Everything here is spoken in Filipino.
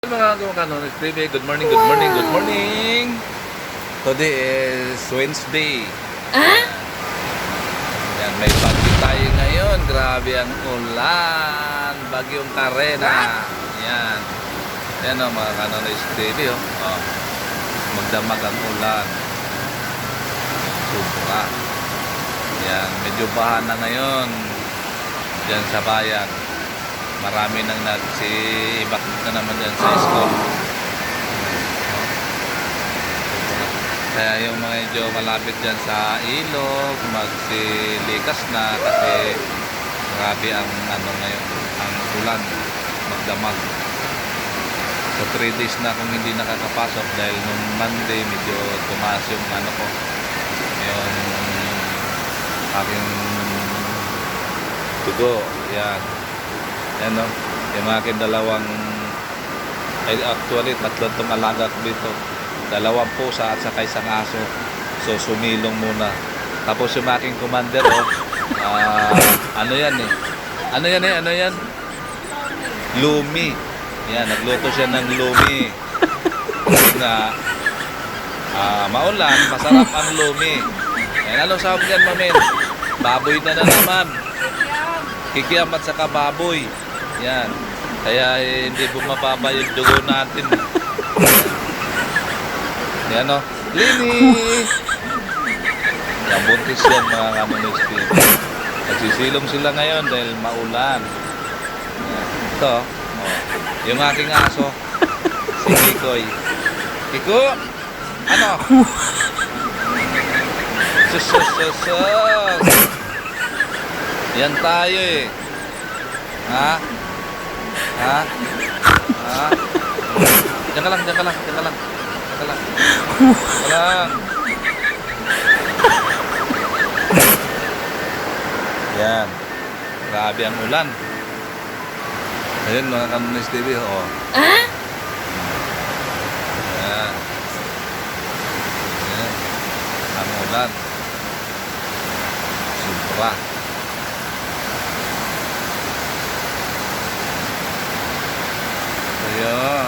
Mga Kanonis TV, good morning, good morning, good morning. Today is Wednesday. Yan, may bagyo tayo ngayon. Grabe ang ulan. Bagyong Karena. Yan. Yan o mga Kanonis TV. Magdamag ang ulan. Sobra. Yan, medyo baha na ngayon. Diyan sa bayan. Marami nang nagsibak na naman dyan sa school. Kaya yung mga medyo malapit dyan sa ilog, magsilikas na kasi grabe ang ngayon, ang ulan, magdamag. So 3 days na akong hindi nakakapasok dahil nung Monday medyo tumaas yung ko, yung aking tugo. Yan. Yan o, yung aking dalawang, actually tatlo itong alaga ko dito, 2 pusa at saka 1 aso. So sumilong muna. Tapos yung aking commander ano yan lumi. Yan, nagluto siya ng lumi na maulan, masarap ang lumi. Yan, anong sahog yan, mamin? Baboy na naman, kikiam at saka baboy. Yan. Kaya hindi bumababa yung dugo natin. Yan o. Lini! Yan, buntis yan mga Kanonis TV. Nagsisilong sila ngayon dahil maulan. Yan. Ito. Yung aking aso. Si Kikoy. Kiko! Ano? Sus! Yan tayo eh. Ha? Diyan ka lang. Yan. Grabe ang ulan. Ayun mga Kanonis TV. Yan. Yan. Ang ulan. Sobra. Ayun.